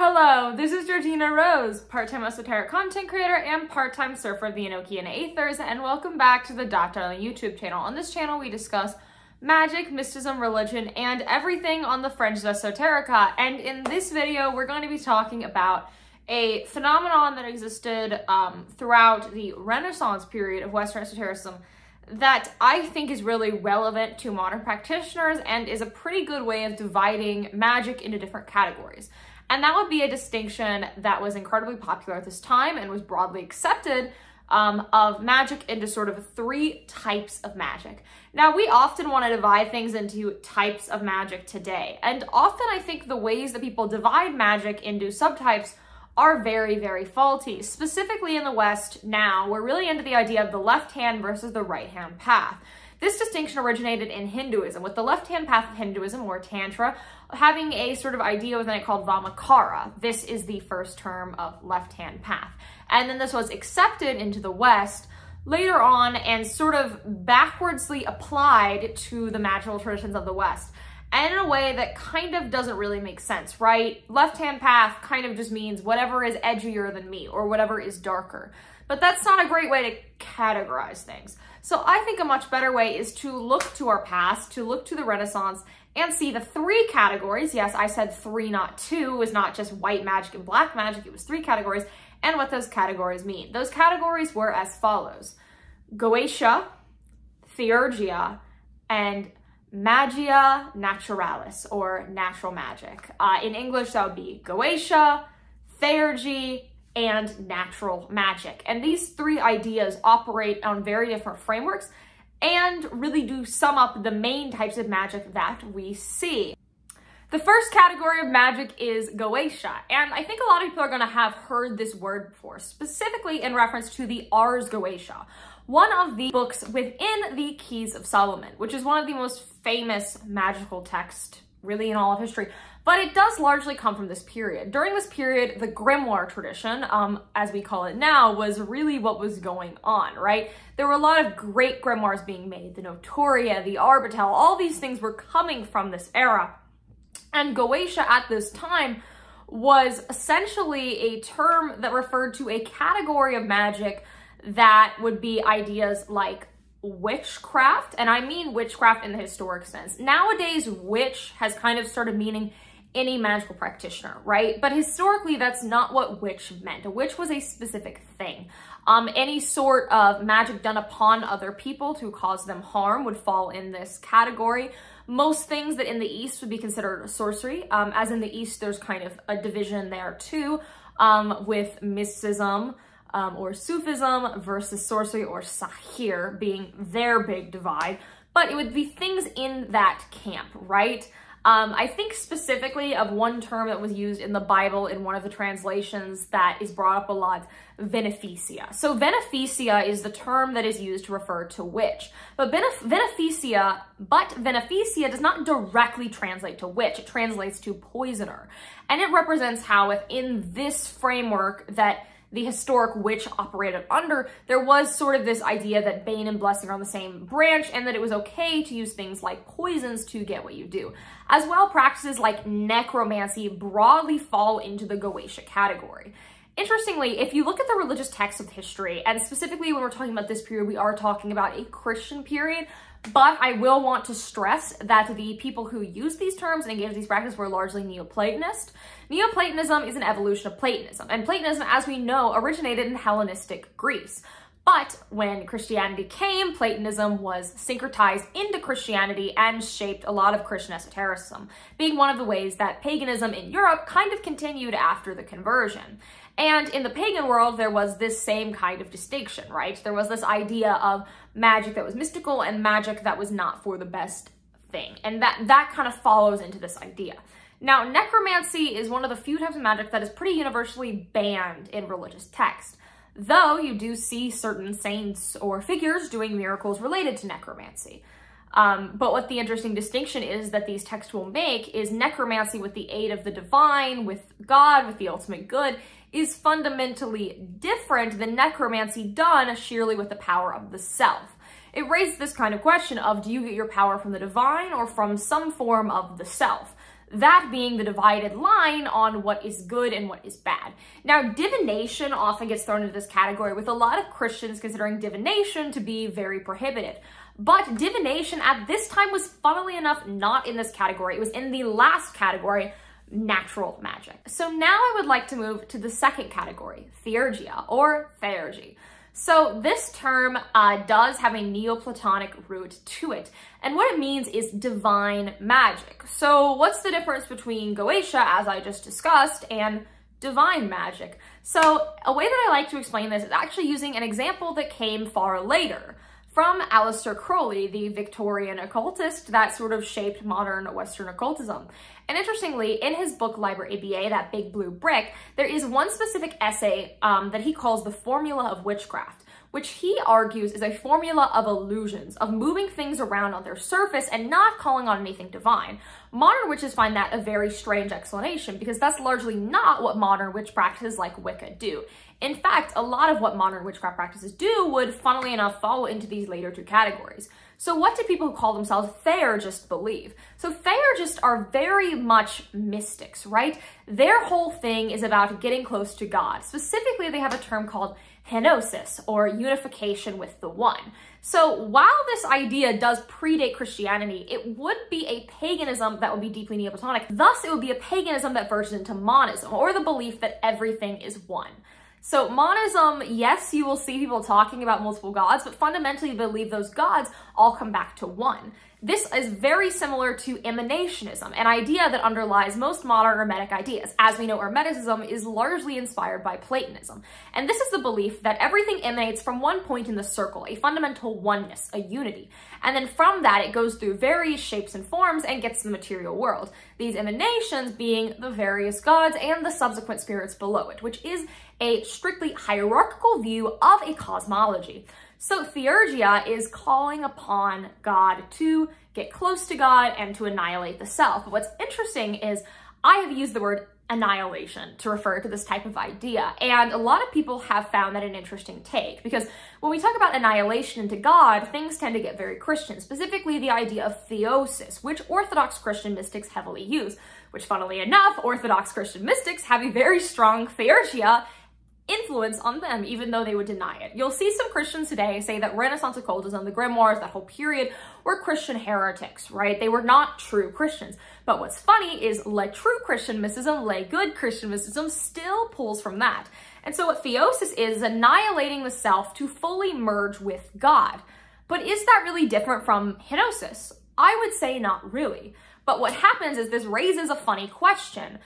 Hello, this is Georgina Rose, part-time esoteric content creator and part-time surfer of the Enochian Aethers, and welcome back to the Darling YouTube channel. On this channel, we discuss magic, mysticism, religion, and everything on the fringes of esoterica. And in this video, we're going to be talking about a phenomenon that existed throughout the Renaissance period of Western esotericism that I think is really relevant to modern practitioners and is a pretty good way of dividing magic into different categories. And that would be a distinction that was incredibly popular at this time and was broadly accepted of magic into sort of three types of magic. Now, we often want to divide things into types of magic today. And often I think the ways that people divide magic into subtypes are very, very faulty. Specifically in the West now, we're really into the idea of the left hand versus the right hand path. This distinction originated in Hinduism, with the left-hand path of Hinduism, or Tantra, having a sort of idea within it called Vamakara. This is the first term of left-hand path. And then this was accepted into the West later on and sort of backwardsly applied to the magical traditions of the West. And in a way that kind of doesn't really make sense, right? Left-hand path kind of just means whatever is edgier than me or whatever is darker. But that's not a great way to categorize things. So I think a much better way is to look to our past, to look to the Renaissance, and see the three categories. Yes, I said three, not two. It was not just white magic and black magic. It was three categories, and what those categories mean. Those categories were as follows: Goetia, theurgia, and magia naturalis, or natural magic. In English, that would be Goetia, theurgy, and natural magic. And these three ideas operate on very different frameworks and really do sum up the main types of magic that we see. The first category of magic is Goetia, and I think a lot of people are going to have heard this word before, specifically in reference to the Ars Goetia, one of the books within the Keys of Solomon, which is one of the most famous magical texts really in all of history. But it does largely come from this period. During this period, the grimoire tradition, as we call it now, was really what was going on, right? There were a lot of great grimoires being made. The Notoria, the Arbitel, all these things were coming from this era. And Goetia at this time was essentially a term that referred to a category of magic that would be ideas like witchcraft, and I mean witchcraft in the historic sense. Nowadays, witch has kind of started meaning any magical practitioner, right? But historically, that's not what witch meant. A witch was a specific thing. Any sort of magic done upon other people to cause them harm would fall in this category. Most things that in the East would be considered sorcery, as in the East, there's kind of a division there too, with mysticism, or Sufism versus sorcery or sahir being their big divide, but it would be things in that camp, right? I think specifically of one term that was used in the Bible in one of the translations that is brought up a lot, beneficia. So beneficia is the term that is used to refer to witch, but beneficia does not directly translate to witch. It translates to poisoner, and it represents how within this framework that the historic witch operated under, there was sort of this idea that bane and blessing are on the same branch and that it was okay to use things like poisons to get what you do. As well, practices like necromancy broadly fall into the Goetia category. Interestingly, if you look at the religious texts of history, and specifically when we're talking about this period, we are talking about a Christian period, but I will want to stress that the people who used these terms and engaged these practices were largely Neoplatonist. Neoplatonism is an evolution of Platonism, and Platonism, as we know, originated in Hellenistic Greece. But when Christianity came, Platonism was syncretized into Christianity and shaped a lot of Christian esotericism, being one of the ways that paganism in Europe kind of continued after the conversion. And in the pagan world, there was this same kind of distinction, right? There was this idea of magic that was mystical and magic that was not for the best thing. And that kind of follows into this idea. Now, necromancy is one of the few types of magic that is pretty universally banned in religious texts, though you do see certain saints or figures doing miracles related to necromancy. But what the interesting distinction is that these texts will make is necromancy with the aid of the divine, with God, with the ultimate good, is fundamentally different than necromancy done sheerly with the power of the self. It raises this kind of question of, do you get your power from the divine or from some form of the self? that being the divided line on what is good and what is bad. Now, divination often gets thrown into this category, with a lot of Christians considering divination to be very prohibited. But divination at this time was, funnily enough, not in this category. It was in the last category, natural magic. So now I would like to move to the second category, theurgia or theurgy. So this term does have a Neoplatonic root to it, and what it means is divine magic. So what's the difference between Goetia, as I just discussed, and divine magic? So a way that I like to explain this is actually using an example that came far later from Aleister Crowley, the Victorian occultist that sort of shaped modern Western occultism. And interestingly, in his book Liber ABA, that big blue brick, there is one specific essay that he calls the formula of witchcraft, which he argues is a formula of illusions, of moving things around on their surface and not calling on anything divine. Modern witches find that a very strange explanation, because that's largely not what modern witch practices like Wicca do. In fact, a lot of what modern witchcraft practices do would, funnily enough, fall into these later two categories. So what do people who call themselves theurgists believe? So theurgists are very much mystics, right? Their whole thing is about getting close to God. Specifically, they have a term called henosis, or unification with the one. So while this idea does predate Christianity, it would be a paganism that would be deeply Neoplatonic. Thus, it would be a paganism that verges into monism, or the belief that everything is one. So monism, yes, you will see people talking about multiple gods, but fundamentally they believe those gods all come back to one. This is very similar to emanationism, an idea that underlies most modern Hermetic ideas. As we know, Hermeticism is largely inspired by Platonism. And this is the belief that everything emanates from one point in the circle, a fundamental oneness, a unity. And then from that, it goes through various shapes and forms and gets to the material world. These emanations being the various gods and the subsequent spirits below it, which is a strictly hierarchical view of a cosmology. So theurgia is calling upon God to get close to God and to annihilate the self. But what's interesting is I have used the word annihilation to refer to this type of idea. And a lot of people have found that an interesting take, because when we talk about annihilation into God, things tend to get very Christian, specifically the idea of theosis, which Orthodox Christian mystics heavily use, which funnily enough, Orthodox Christian mystics have a very strong theurgia influence on them, even though they would deny it. You'll see some Christians today say that Renaissance occultism, the grimoires, that whole period, were Christian heretics, right? They were not true Christians. But what's funny is true Christian mysticism, good Christian mysticism still pulls from that. And so what theosis is annihilating the self to fully merge with God. But is that really different from henosis? I would say not really. But what happens is this raises a funny question.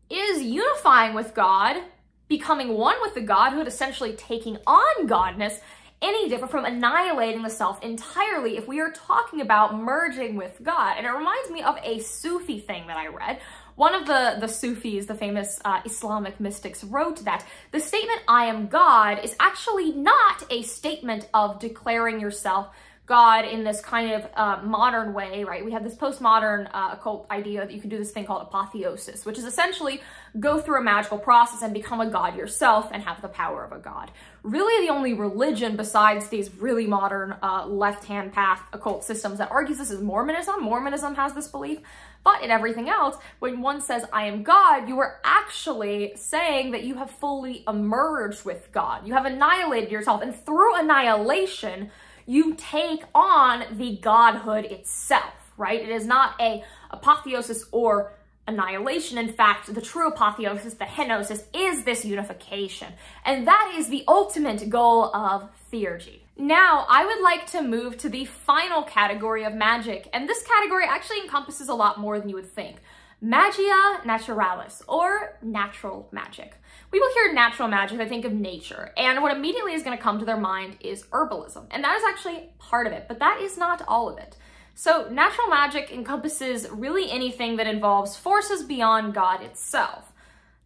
Is unifying with God, becoming one with the Godhood, essentially taking on godness, any different from annihilating the self entirely if we are talking about merging with God? And it reminds me of a Sufi thing that I read. One of the Sufis, the famous Islamic mystics, wrote that the statement, "I am God," is actually not a statement of declaring yourself God in this kind of modern way, right? We have this postmodern occult idea that you can do this thing called apotheosis, which is essentially go through a magical process and become a god yourself and have the power of a god. Really the only religion besides these really modern left-hand path occult systems that argues this is Mormonism. Mormonism has this belief. But in everything else, when one says, "I am God," you are actually saying that you have fully emerged with God. You have annihilated yourself, and through annihilation, you take on the godhood itself, right? It is not a apotheosis or annihilation. In fact, the true apotheosis, the henosis, is this unification. And that is the ultimate goal of theurgy. Now, I would like to move to the final category of magic, and this category actually encompasses a lot more than you would think. Magia naturalis, or natural magic. People hear natural magic, they think of nature, and what immediately is going to come to their mind is herbalism, and that is actually part of it, but that is not all of it. So natural magic encompasses really anything that involves forces beyond God itself.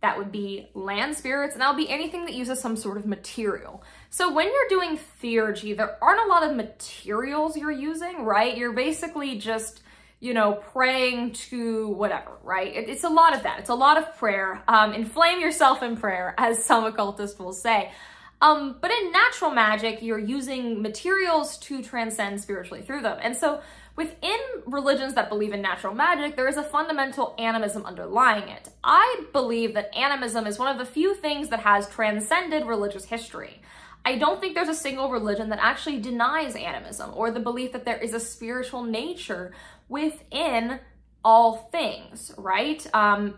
That would be land spirits, and that would be anything that uses some sort of material. So when you're doing theurgy, there aren't a lot of materials you're using, right? You're basically just, you know, praying to whatever, right? It's a lot of that. It's a lot of prayer. Inflame yourself in prayer, as some occultists will say. But in natural magic, you're using materials to transcend spiritually through them. And so within religions that believe in natural magic, there is a fundamental animism underlying it. I believe that animism is one of the few things that has transcended religious history. I don't think there's a single religion that actually denies animism or the belief that there is a spiritual nature within all things, right?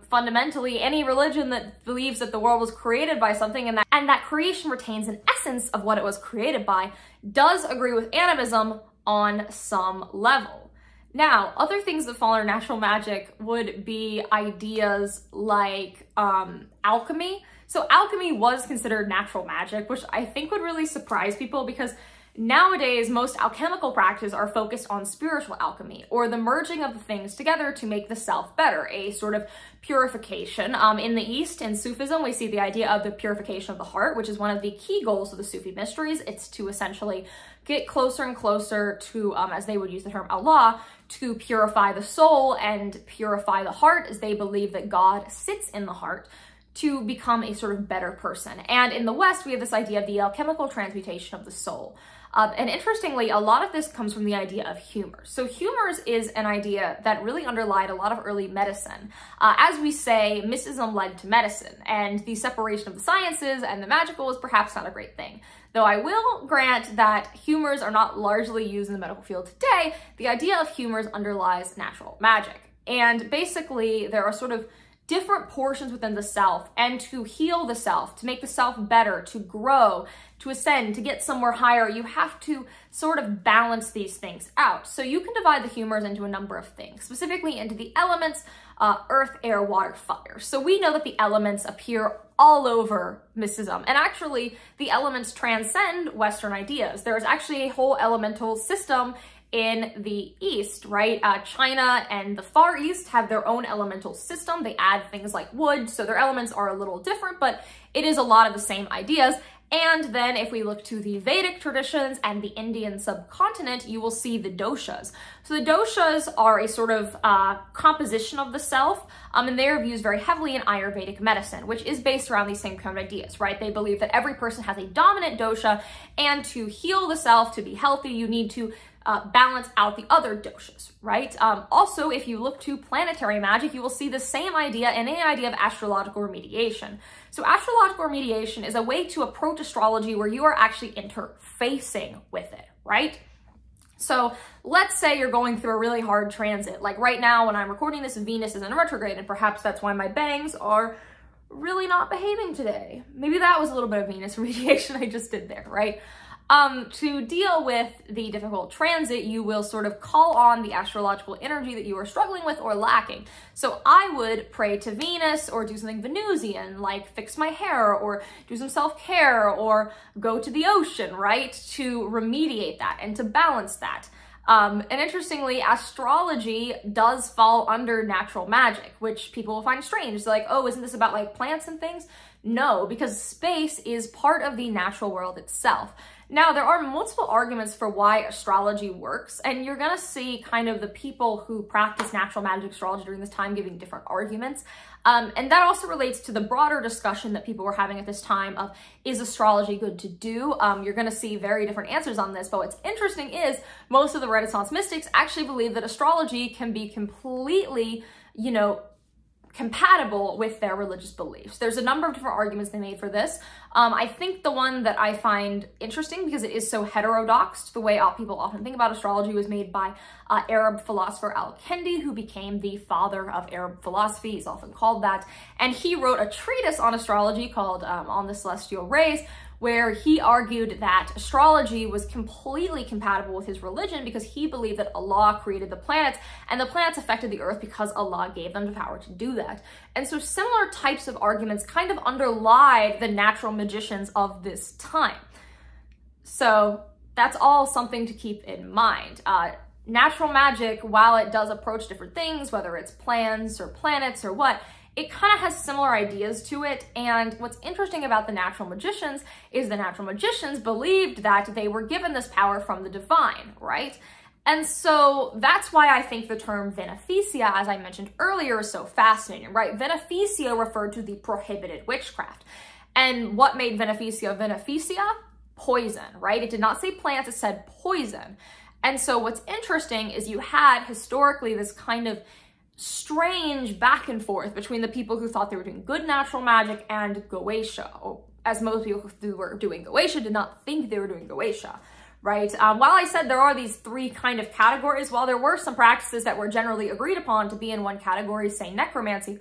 Fundamentally, any religion that believes that the world was created by something and that creation retains an essence of what it was created by does agree with animism on some level. Now, other things that fall under natural magic would be ideas like alchemy. So alchemy was considered natural magic, which I think would really surprise people because nowadays most alchemical practices are focused on spiritual alchemy, or the merging of the things together to make the self better, a sort of purification. In the East, in Sufism, we see the idea of the purification of the heart, which is one of the key goals of the Sufi mysteries. It's to essentially get closer and closer to, as they would use the term Allah, to purify the soul and purify the heart, as they believe that God sits in the heart, to become a sort of better person. And in the West, we have this idea of the alchemical transmutation of the soul. And interestingly, a lot of this comes from the idea of humor. So humors is an idea that really underlied a lot of early medicine. As we say, mysticism led to medicine, and the separation of the sciences and the magical is perhaps not a great thing. Though I will grant that humors are not largely used in the medical field today, the idea of humors underlies natural magic. And basically, there are sort of different portions within the self, and to heal the self, to make the self better, to grow, to ascend, to get somewhere higher, you have to sort of balance these things out. So you can divide the humors into a number of things, specifically into the elements, earth, air, water, fire. So we know that the elements appear all over mysticism, and actually the elements transcend Western ideas. There's actually a whole elemental system in the East, right? China and the Far East have their own elemental system. They add things like wood, so their elements are a little different, but it is a lot of the same ideas. And then if we look to the Vedic traditions and the Indian subcontinent, you will see the doshas. So the doshas are a sort of composition of the self, and they are used very heavily in Ayurvedic medicine, which is based around these same kind of ideas, right? They believe that every person has a dominant dosha, and to heal the self, to be healthy, you need to balance out the other doshas, right? Also, if you look to planetary magic, you will see the same idea and an idea of astrological remediation. So astrological remediation is a way to approach astrology where you are actually interfacing with it, right? So let's say you're going through a really hard transit. Like right now when I'm recording this, Venus is in retrograde, and perhaps that's why my bangs are really not behaving today. Maybe that was a little bit of Venus remediation I just did there, right? To deal with the difficult transit, you will sort of call on the astrological energy that you are struggling with or lacking. So I would pray to Venus or do something Venusian, like fix my hair or do some self-care or go to the ocean, right? To remediate that and to balance that. And interestingly, astrology does fall under natural magic, which people will find strange. It's like, oh, isn't this about like plants and things? No, because space is part of the natural world itself. Now, there are multiple arguments for why astrology works, and you're gonna see kind of the people who practice natural magic astrology during this time giving different arguments. And that also relates to the broader discussion that people were having at this time of, is astrology good to do? You're gonna see very different answers on this, but what's interesting is most of the Renaissance mystics actually believe that astrology can be completely, you know, compatible with their religious beliefs. There's a number of different arguments they made for this. I think the one that I find interesting, because it is so heterodox to the way people often think about astrology, was made by Arab philosopher Al-Kindi, who became the father of Arab philosophy. He's often called that. And he wrote a treatise on astrology called On the Celestial Rays, where he argued that astrology was completely compatible with his religion because he believed that Allah created the planets and the planets affected the earth because Allah gave them the power to do that. And so similar types of arguments kind of underlie the natural magicians of this time. So that's all something to keep in mind. Natural magic, while it does approach different things, whether it's plants or planets or what, it kind of has similar ideas to it. And what's interesting about the natural magicians is the natural magicians believed that they were given this power from the divine, right? And so that's why I think the term beneficia, as I mentioned earlier, is so fascinating, right? Beneficia referred to the prohibited witchcraft. And what made beneficia beneficia? Poison, right? It did not say plants, it said poison. And so what's interesting is you had historically this kind of strange back and forth between the people who thought they were doing good natural magic and Goetia, or as most people who were doing Goetia did not think they were doing Goetia, right? While I said there are these three kind of categories, while there were some practices that were generally agreed upon to be in one category, say necromancy,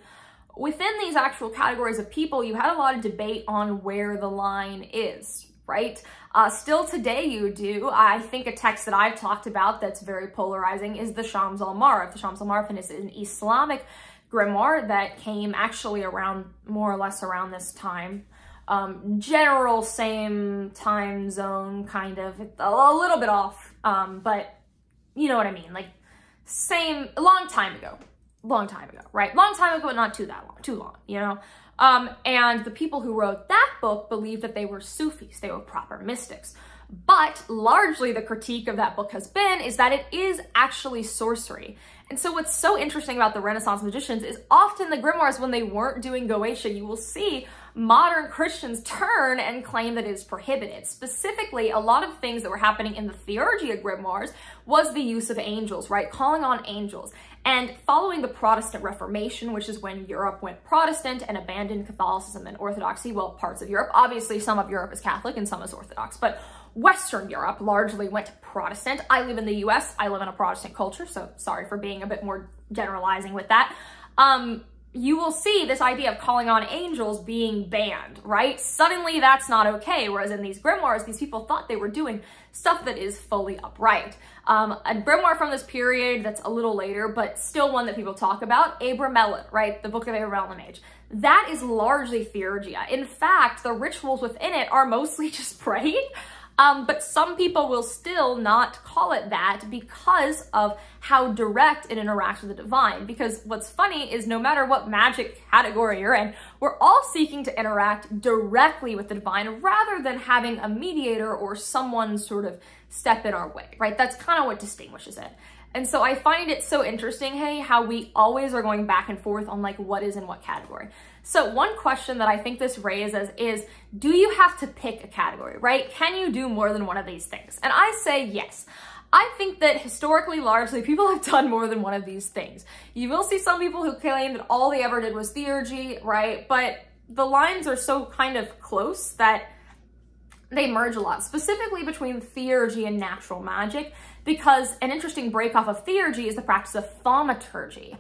within these actual categories of people, you had a lot of debate on where the line is, right? Still today you do. I think a text that I've talked about that's very polarizing is the Shams al-Marif. The Shams al-Marif is an Islamic grimoire that came actually around, more or less around this time. General same time zone, kind of, a little bit off, but you know what I mean, like same, long time ago, right? Long time ago, but not too long, you know? And the people who wrote that book believed that they were Sufis, they were proper mystics. But largely the critique of that book has been is that it is actually sorcery. And so what's so interesting about the Renaissance magicians is often the grimoires, when they weren't doing Goetia, you will see modern Christians turn and claim that it is prohibited. Specifically, a lot of things that were happening in the Theurgia grimoires was the use of angels, right? Calling on angels. And following the Protestant Reformation, which is when Europe went Protestant and abandoned Catholicism and Orthodoxy, well, parts of Europe, obviously some of Europe is Catholic and some is Orthodox, but Western Europe largely went Protestant. I live in the US, I live in a Protestant culture, so sorry for being a bit more generalizing with that. You will see this idea of calling on angels being banned, right? Suddenly that's not okay, whereas in these grimoires, these people thought they were doing stuff that is fully upright. A grimoire from this period that's a little later, but still one that people talk about, Abramelin, right? The Book of Abramelin Mage. That is largely theurgia. In fact, the rituals within it are mostly just praying. But some people will still not call it that because of how direct it interacts with the divine. Because what's funny is no matter what magic category you're in, we're all seeking to interact directly with the divine rather than having a mediator or someone sort of step in our way, right? That's kind of what distinguishes it. And so I find it so interesting, hey, how we always are going back and forth on like what is in what category. So one question that I think this raises is, do you have to pick a category, right? Can you do more than one of these things? And I say yes. I think that historically, largely, people have done more than one of these things. You will see some people who claim that all they ever did was theurgy, right? But the lines are so kind of close that they merge a lot, specifically between theurgy and natural magic, because an interesting break off of theurgy is the practice of thaumaturgy,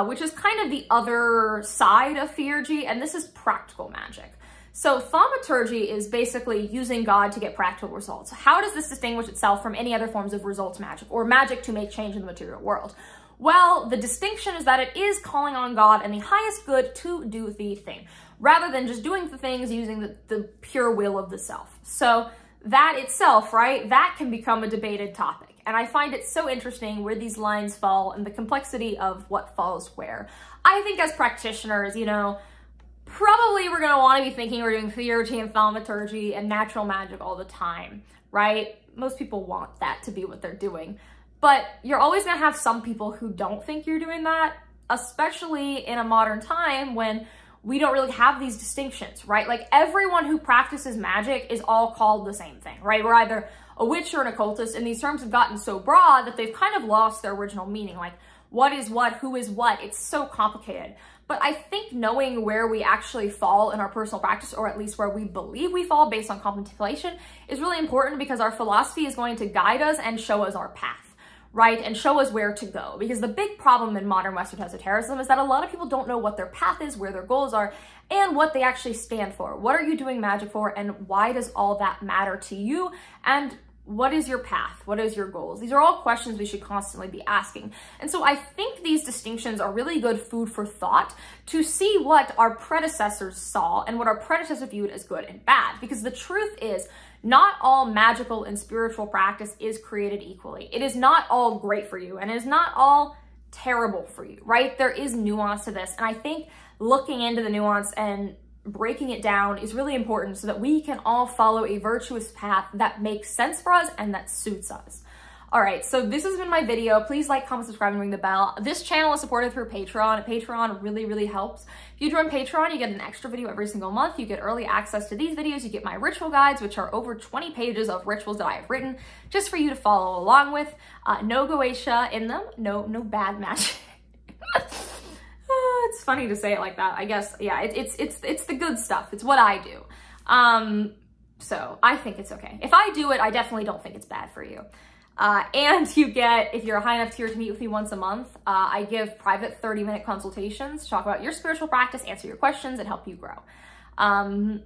which is kind of the other side of theurgy, and this is practical magic. So thaumaturgy is basically using God to get practical results. How does this distinguish itself from any other forms of results magic or magic to make change in the material world? Well, the distinction is that it is calling on God and the highest good to do the thing, rather than just doing the things using the pure will of the self. So that itself, right, that can become a debated topic. And I find it so interesting where these lines fall and the complexity of what falls where. I think as practitioners, you know, probably we're going to want to be thinking we're doing theurgy and thaumaturgy and natural magic all the time, right? Most people want that to be what they're doing. But you're always going to have some people who don't think you're doing that, especially in a modern time when we don't really have these distinctions, right? Like everyone who practices magic is all called the same thing, right? We're either a witch or an occultist, and these terms have gotten so broad that they've kind of lost their original meaning. Like what is what, who is what, it's so complicated. But I think knowing where we actually fall in our personal practice, or at least where we believe we fall based on contemplation, is really important because our philosophy is going to guide us and show us our path, right? And show us where to go. Because the big problem in modern Western esotericism is that a lot of people don't know what their path is, where their goals are, and what they actually stand for. What are you doing magic for, and why does all that matter to you? And what is your path? What is your goals? These are all questions we should constantly be asking. And so I think these distinctions are really good food for thought to see what our predecessors saw and what our predecessors viewed as good and bad. Because the truth is, not all magical and spiritual practice is created equally. It is not all great for you, and it is not all terrible for you, right? There is nuance to this. And I think looking into the nuance and breaking it down is really important so that we can all follow a virtuous path that makes sense for us and that suits us. All right, so this has been my video. Please like, comment, subscribe, and ring the bell. This channel is supported through Patreon. Patreon really, really helps. If you join Patreon, you get an extra video every single month. You get early access to these videos. You get my ritual guides, which are over 20 pages of rituals that I have written just for you to follow along with. No Goetia in them. No bad magic. It's funny to say it like that. I guess, yeah, it's the good stuff. It's what I do. So I think it's okay. If I do it, I definitely don't think it's bad for you. And you get, if you're a high enough tier to meet with me once a month, I give private 30-minute consultations to talk about your spiritual practice, answer your questions, and help you grow.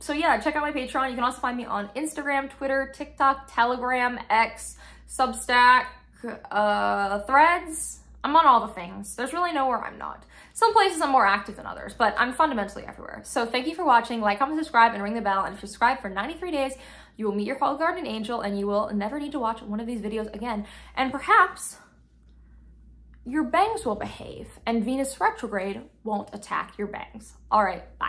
So yeah, check out my Patreon. You can also find me on Instagram, Twitter, TikTok, Telegram, X, Substack, Threads. I'm on all the things. There's really nowhere I'm not. Some places I'm more active than others, but I'm fundamentally everywhere. So thank you for watching. Like, comment, subscribe, and ring the bell. And if you subscribe for 93 days, you will meet your whole guardian angel, and you will never need to watch one of these videos again. And perhaps your bangs will behave, and Venus retrograde won't attack your bangs. All right, bye.